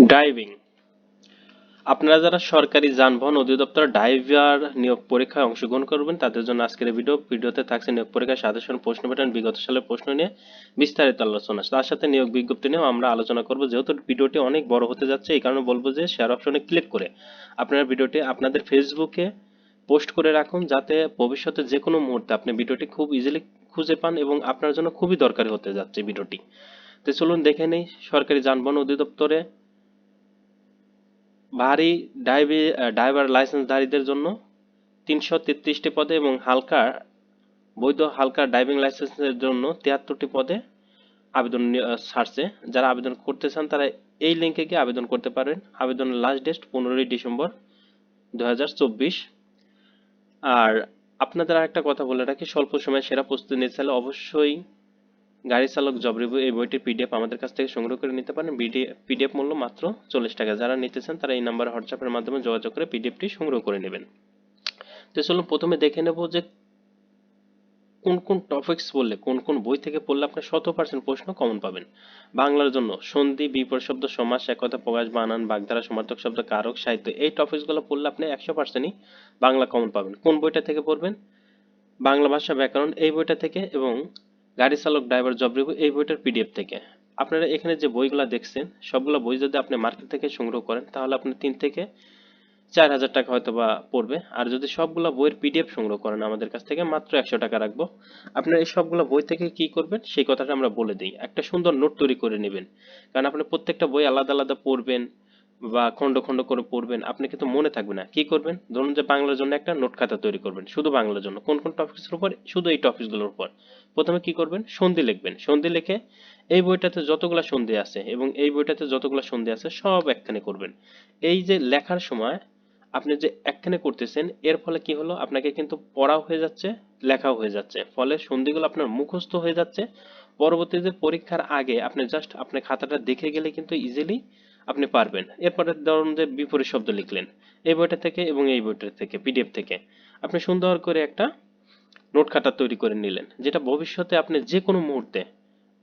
Driving. আপনারা যারা সরকারি যানবাহন অধিদপ্তর ড্রাইভার নিয়োগ পরীক্ষায় অংশগ্রহণ করবেন তাদের জন্য আজকের এই ভিডিওতে থাকছে নিয়োগ পরীক্ষার সাজেশন, প্রশ্ন প্যাটার্ন, বিগত সালের প্রশ্ন নিয়ে বিস্তারিত আলোচনা। তার সাথে নিয়োগ বিজ্ঞপ্তি নিয়েও আমরা আলোচনা করব। যেহেতু ভিডিওটি অনেক বড় হতে যাচ্ছে, এই কারণে বলবো যে শেয়ার অপশনে ক্লিক করে আপনারা ভিডিওটি আপনাদের ফেসবুকে পোস্ট করে রাখুন, যাতে ভবিষ্যতে যে কোনো মুহূর্তে আপনি ভিডিওটি খুব ইজিলি খুঁজে পান এবং আপনার জন্য খুবই দরকারি হতে যাচ্ছে ভিডিওটি। তো চলুন দেখে নেই সরকারি যানবাহন অধিদপ্তরে ভারী ড্রাইভার লাইসেন্সধারীদের জন্য 333টি পদে এবং বৈধ হালকা ড্রাইভিং লাইসেন্সের জন্য 73টি পদে আবেদন ছাড়ছে। যারা আবেদন করতে চান তারা এই লিঙ্কে গিয়ে আবেদন করতে পারেন। আবেদনের লাস্ট ডেট 15 ডিসেম্বর 2024। আর আপনাদের আরেকটা কথা বলে রাখি, স্বল্প সময়ে সেরা প্রস্তুতি নিতে চাইলে অবশ্যই গাড়ি চালক জব রিভিউ এই বইটির পিডিএফ আমাদের কাছ থেকে সংগ্রহ করে নিতে পারেন। পিডিএফ মূল্য মাত্র 40 টাকা। যারা নিতে চান তারা এই নাম্বারে হোয়াটসঅ্যাপের মাধ্যমে যোগাযোগ করে পিডিএফটি সংগ্রহ করে নেবেন। তো চলুন প্রথমে দেখে নেব যে কোন কোন টপিকস বললে, কোন কোন বই থেকে পড়লে আপনি 100% প্রশ্ন কমন পাবেন। বাংলার জন্য সন্ধি, বিপরীত শব্দ, সমাস, একতা প্রকাশ, বানান, বাগধারা, সমার্থক শব্দ, কারক, সাহিত্য, এই টপিকসগুলো পড়লে আপনি 100%ই বাংলা কমন পাবেন। কোন বইটা থেকে পড়বেন? বাংলা ভাষা ব্যাকরণ এই বইটা থেকে এবং গাড়ি চালক ড্রাইভার জব রিভিউ এই বইটার পিডিএফ থেকে। আপনারা এখানে যে বইগুলো দেখছেন সবগুলো বই যদি আপনি মার্কেট থেকে সংগ্রহ করেন তাহলে আপনি 3 থেকে 4 হাজার টাকা হয়তো বা পড়বে। আর যদি সবগুলো বইয়ের পিডিএফ সংগ্রহ করেন আমাদের কাছ থেকে মাত্র 100 টাকা রাখবো। আপনারা এই সবগুলো বই থেকে কি করবেন সেই কথাটা আমরা বলে দিই। একটা সুন্দর নোট তৈরি করে নেবেন, কারণ আপনি প্রত্যেকটা বই আলাদা আলাদা পড়বেন বা খন্ড খন্ড করে পড়বেন, আপনি কিন্তু মনে থাকবে না। কি করবেন, ধরুন যে বাংলার জন্য একটা নোট খাতা তৈরি করবেন, শুধু বাংলার জন্য কোন কোন টপিকসের উপর, শুধু এই টপিকসগুলোর উপর। প্রথমে কি করবেন, সন্ধি লিখবেন। সন্ধি লিখে এই বইটাতে যতগুলো সন্ধি আছে এবং এই বইটাতে যতগুলো সন্ধি আছে সব একখানে করবেন। এই যে লেখার সময় আপনি যে একখানে করতেছেন এর ফলে কি হলো, আপনাকে কিন্তু পড়াও হয়ে যাচ্ছে, লেখাও হয়ে যাচ্ছে, ফলে সন্ধিগুলো আপনার মুখস্থ হয়ে যাচ্ছে। পরবর্তীতে পরীক্ষার আগে আপনি জাস্ট আপনি খাতাটা দেখে গেলে কিন্তু ইজিলি আপনি পারবেন। এরপরে ধরুন যে বিপরীত শব্দ লিখলেন এই বইটা থেকে এবং এই বইটা থেকে পিডিএফ থেকে, আপনি সুন্দর করে একটা নোট খাতা তৈরি করে নিলেন, যেটা ভবিষ্যতে আপনি যে কোনো মুহূর্তে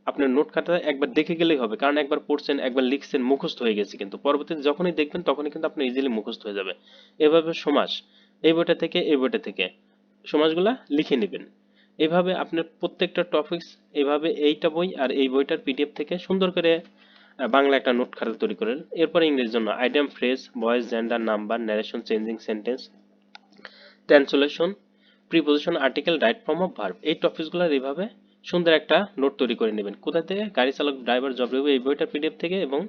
আপনার নোট খাতা একবার দেখে গেলেই হবে, কারণ একবার পড়ছেন, একবার লিখছেন, মুখস্থ হয়ে গেছে, কিন্তু পরবর্তীতে যখনই দেখবেন তখনই কিন্তু আপনার ইজিলি মুখস্থ হয়ে যাবে। এভাবে সমাস এই বইটা থেকে এই বইটা থেকে সমাসগুলা লিখে নেবেন। এভাবে আপনার প্রত্যেকটা টপিকস এভাবে এইটা বই আর এই বইটার পিডিএফ থেকে সুন্দর করে বাংলা একটা নোট খাতা তৈরি করেন। এরপর ইংরেজির জন্য item, phrase, voice, gender, number, narration, changing sentence, translation, preposition, article, right form of verb, এই টপিকসগুলোর এইভাবে সুন্দর একটা নোট তৈরি করে নেবেন। কোথা থেকে? গাড়ি চালক ড্রাইভার জব রিভিউ এই বইটার পিডিএফ থেকে এবং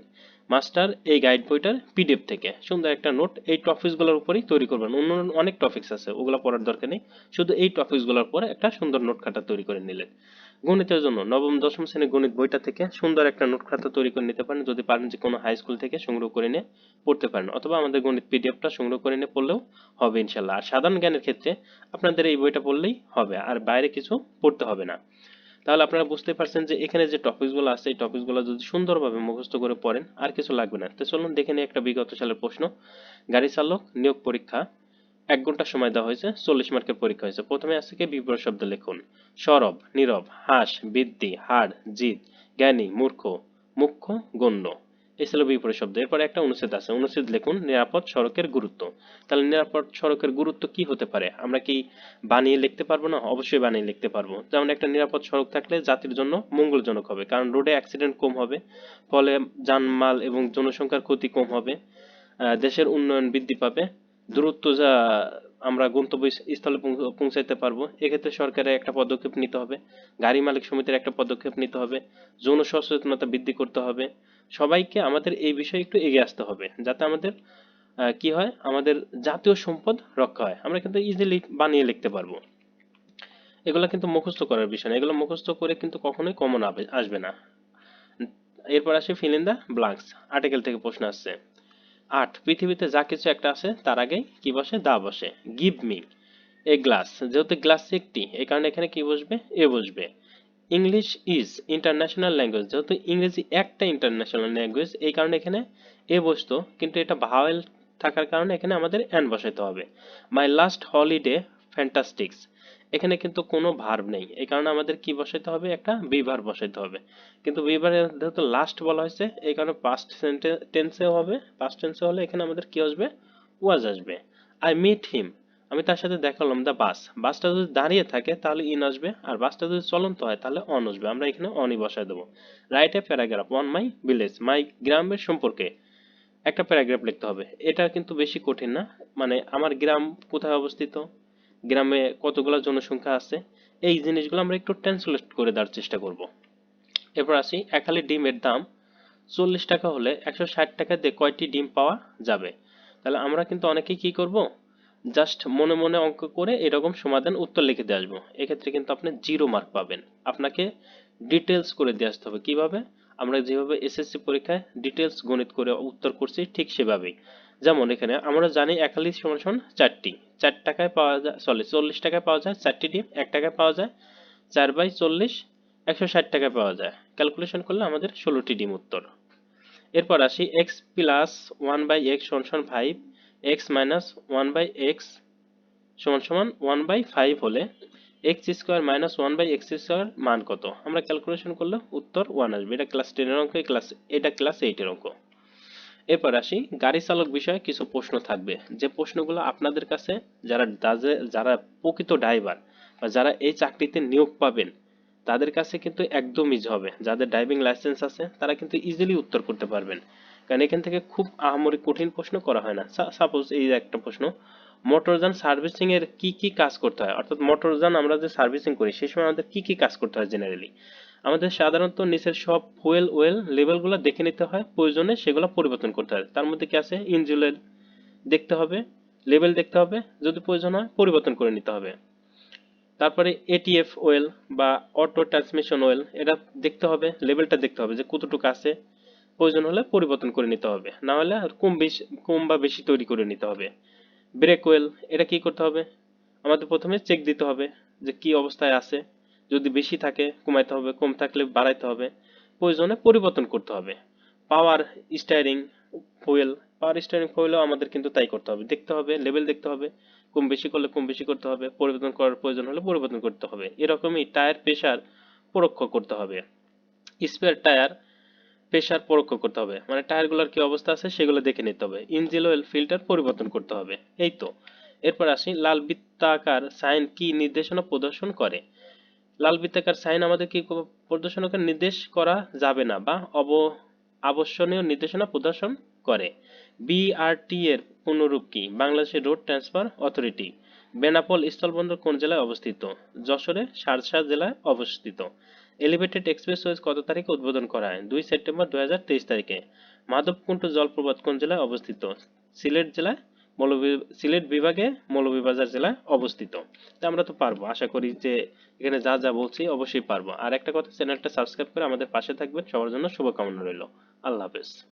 মাস্টার এই গাইড বইটার পিডিএফ থেকে সুন্দর একটা নোট এই টপিকসগুলোর উপরেই তৈরি করবেন। অন্য অনেক টপিকস আছে, ওগুলো পড়ার দরকার নেই, শুধু এই টপিকসগুলোর উপরে একটা সুন্দর নোট খাতা তৈরি করে নিলেন। গণিতের জন্য নবম দশম শ্রেণীর গণিত বইটা থেকে সুন্দর একটা নোট খাতা তৈরি করে নিতে পারেন। যদি পারেন যে কোনো হাই স্কুল থেকে সংগ্রহ করে নিয়ে পড়তে পারেন, অথবা আমাদের গণিত পিডিএফটা সংগ্রহ করে নিয়ে পড়লেও হবে ইনশাল্লাহ। আর সাধারণ জ্ঞানের ক্ষেত্রে আপনাদের এই বইটা পড়লেই হবে, আর বাইরে কিছু পড়তে হবে না। তাহলে আপনারা বুঝতে পারছেন যে এখানে যে টপিকসগুলো আছে এই টপিকসগুলো যদি সুন্দরভাবে মুখস্থ করে পড়েন আর কিছু লাগবে না। তো চলুন দেখে নিই একটা বিগত সালের প্রশ্ন। গাড়ি চালক নিয়োগ পরীক্ষা 1 ঘন্টা সময় দেওয়া হয়েছে, 40 মার্কের পরীক্ষা হয়েছে। প্রথমে আছে কি বিপরীত শব্দ লিখুন। সরব, নীরব, হাস, বৃদ্ধি, হার, জিত, জ্ঞানী, মূর্খ, মুখ্য, গণ্য, এই ছিল বিপরীত শব্দ। এরপরে একটা অনুচ্ছেদ আছে, অনুচ্ছেদ লিখুন নিরাপদ সড়কের গুরুত্ব। তাহলে নিরাপদ সড়কের গুরুত্ব কি হতে পারে, আমরা কি বানিয়ে লিখতে পারবো না? অবশ্যই বানিয়ে লিখতে পারবো। যেমন একটা নিরাপদ সড়ক থাকলে জাতির জন্য মঙ্গলজনক হবে, কারণ রোডে অ্যাক্সিডেন্ট কম হবে, ফলে জানমাল এবং জনসংখ্যার ক্ষতি কম হবে, দেশের উন্নয়ন বৃদ্ধি পাবে, দূরত্ব যা আমরা গন্তব্যস্থলে পৌঁছাইতে পারবো। এক্ষেত্রে সরকারের একটা পদক্ষেপ নিতে হবে, গাড়ি মালিক সমিতির একটা পদক্ষেপ নিতে হবে, জন সচেতনতা বৃদ্ধি করতে হবে। সবাইকে আমাদের এই বিষয়ে একটু এগিয়ে আসতে হবে, যাতে আমাদের কি হয়, আমাদের জাতীয় সম্পদ রক্ষা হয়। আমরা কিন্তু ইজিলি বানিয়ে লিখতে পারবো। এগুলো কিন্তু মুখস্থ করার বিষয় না, এগুলো মুখস্থ করে কিন্তু কখনোই কমন আসবে না। এরপর আসে fill in the blanks, article থেকে প্রশ্ন আসছে। 8, পৃথিবীতে যা কিছু একটা আছে তার আগেই কি বসে? দা বসে। গিভ মি এ গ্লাস, যেহেতু গ্লাস একটি এই কারণে এখানে কি বসবে? এ বসবে। ইংলিশ ইজ ইন্টারন্যাশনাল ল্যাঙ্গুয়েজ, যেহেতু ইংরেজি একটা ইন্টারন্যাশনাল ল্যাঙ্গুয়েজ এই কারণে এখানে এ বসতো, কিন্তু এটা ভাওয়েল থাকার কারণে এখানে আমাদের অ্যান বসাইতে হবে। My last holiday fantastic. এখানে কিন্তু কোনো ভার্ব নেই, এই কারণে আমাদের কি বসাইতে হবে, একটা বি ভার্ব বসাইতে হবে। কিন্তু বি ভার্ব যেহেতু লাস্ট বলা হয়েছে এই কারণে পাস্ট টেন্সেও হবে, পাস্ট টেন্সে হলে এখানে আমাদের কি আসবে, ওয়াজ আসবে। আই মিট হিম, আমি তার সাথে দেখা করলাম দ্য বাস। বাসটা যদি দাঁড়িয়ে থাকে তাহলে ইন আসবে, আর বাসটা যদি চলন্ত হয় তাহলে অন আসবে, আমরা এখানে অনই বসায় দেবো। Write a paragraph on my village, my গ্রামের সম্পর্কে একটা প্যারাগ্রাফ লিখতে হবে। এটা কিন্তু বেশি কঠিন না, মানে আমার গ্রাম কোথায় অবস্থিত, গ্রামে কতগুলো জনসংখ্যা আছে, এই জিনিসগুলো আমরা একটু ট্রান্সলেট করে দেওয়ার চেষ্টা করব। এরপর আসি, এক হালি ডিমের দাম 40 টাকা হলে 160 টাকা দিয়ে কয়টি ডিম পাওয়া যাবে। তাহলে আমরা কিন্তু অনেকেই কি করব, জাস্ট মনে মনে অঙ্ক করে এরকম সমাধান উত্তর লিখে দিয়ে আসবো, এক্ষেত্রে কিন্তু আপনি 0 মার্ক পাবেন। আপনাকে ডিটেলস করে দিয়ে আসতে হবে। কিভাবে, আমরা যেভাবে এসএসসি পরীক্ষায় ডিটেলস গণিত করে উত্তর করছি ঠিক সেভাবেই। যেমন এখানে আমরা জানি 1 হালি সমান সমান 4টি, 4 টাকায় পাওয়া যায়, 40 টাকায় পাওয়া যায় 4টি ডিম, 1 টাকায় পাওয়া যায় 4/40, 160 টাকায় পাওয়া যায়। ক্যালকুলেশন করলে আমাদের 16টি ডিম উত্তর। এরপর আসি, এক্স প্লাস 1/x সমান সমান 5, এক্স মাইনাস 1/x সমান সমান 1/5 হলে x square minus 1/x square মান কত। আমরা ক্যালকুলেশন করলে উত্তর 1 আসবে। এটা ক্লাস 10-এর অঙ্ক, এটা ক্লাস 8-এর অঙ্ক। এরপর আসি, গাড়ি চালক বিষয়ে কিছু প্রশ্ন থাকবে, যে প্রশ্নগুলো আপনাদের কাছে যারা প্রকৃত ড্রাইভার বা যারা এই চাকরিতে নিয়োগ পাবেন তাদের কাছে কিন্তু একদম ইজি হবে। যাদের ড্রাইভিং লাইসেন্স আছে তারা কিন্তু ইজিলি উত্তর করতে পারবেন, কারণ এখান থেকে খুব আহামরি কঠিন প্রশ্ন করা হয় না। সাপোজ এই একটা প্রশ্ন, মোটরযান সার্ভিসিং এর কি কি কাজ করতে হয়, অর্থাৎ মোটরযান আমরা যে সার্ভিসিং করি সেই সময় আমাদের কি কি কাজ করতে হয় জেনারেলি। আমাদের সাধারণত নিচের সব ফুয়েল ওয়েল লেভেলগুলো দেখে নিতে হয়, প্রয়োজনে সেগুলো পরিবর্তন করতে হয়। তার মধ্যে কি আছে, ইঞ্জিন অয়েল দেখতে হবে, লেভেল দেখতে হবে, যদি প্রয়োজন হয় পরিবর্তন করে নিতে হবে। তারপরে এটিএফ ওয়েল বা অটো ট্রান্সমিশন ওয়েল, এটা দেখতে হবে, লেভেলটা দেখতে হবে যে কতটুকু আছে, প্রয়োজন হলে পরিবর্তন করে নিতে হবে, না হলে আর কম বা বেশি তৈরি করে নিতে হবে। ব্রেক ওয়েল, এটা কি করতে হবে, আমাদের প্রথমে চেক দিতে হবে যে কি অবস্থায় আছে, যদি বেশি থাকে কমাইতে হবে, কম থাকলে বাড়াইতে হবে, প্রয়োজনে পরিবর্তন করতে হবে। Power steering fuel, power steering ফুয়েলও আমাদের কিন্তু তাই করতে হবে, দেখতে হবে, লেভেল দেখতে হবে, কম বেশি করলে কম বেশি করতে হবে, পরিবর্তন করার প্রয়োজন হলে পরিবর্তন করতে হবে। এরকমই টায়ার প্রেসার পরীক্ষ করতে হবে, স্পেয়ার টায়ার প্রেসার পরীক্ষা করতে হবে, মানে টায়ারগুলোর কি অবস্থা আছে সেগুলো দেখে নিতে হবে, ইঞ্জিন অয়েল ফিল্টার পরিবর্তন করতে হবে। এই তো। এরপর আসি, লাল বৃত্তাকার সাইন কি নির্দেশনা প্রদর্শন করে। লাল বৃত্তাকার সাইন আমাদের কি প্রদর্শন করে, নির্দেশ করা যাবে না বা আবশ্যনীয় নির্দেশনা প্রদর্শন করে। বিআরটি এর পূর্ণরূপ কি, বাংলাদেশের রোড ট্রান্সফার অথরিটি। বেনাপোল স্থলবন্দর কোন জেলায় অবস্থিত, যশোরে শার্শা জেলায় অবস্থিত। এলিভেটেড এক্সপ্রেসওয়ে কত তারিখে উদ্বোধন করা হয়, 2 সেপ্টেম্বর 2023 তারিখে। মাধবকুণ্ড জলপ্রপাত কোন জেলায় অবস্থিত, সিলেট জেলায়, সিলেট বিভাগে মৌলভীবাজার জেলায় অবস্থিত। তা আমরা তো পারবো, আশা করি যে এখানে যা যা বলছি অবশ্যই পারবো। আর একটা কথা, চ্যানেলটা সাবস্ক্রাইব করে আমাদের পাশে থাকবেন। সবার জন্য শুভকামনা রইল। আল্লাহ হাফেজ।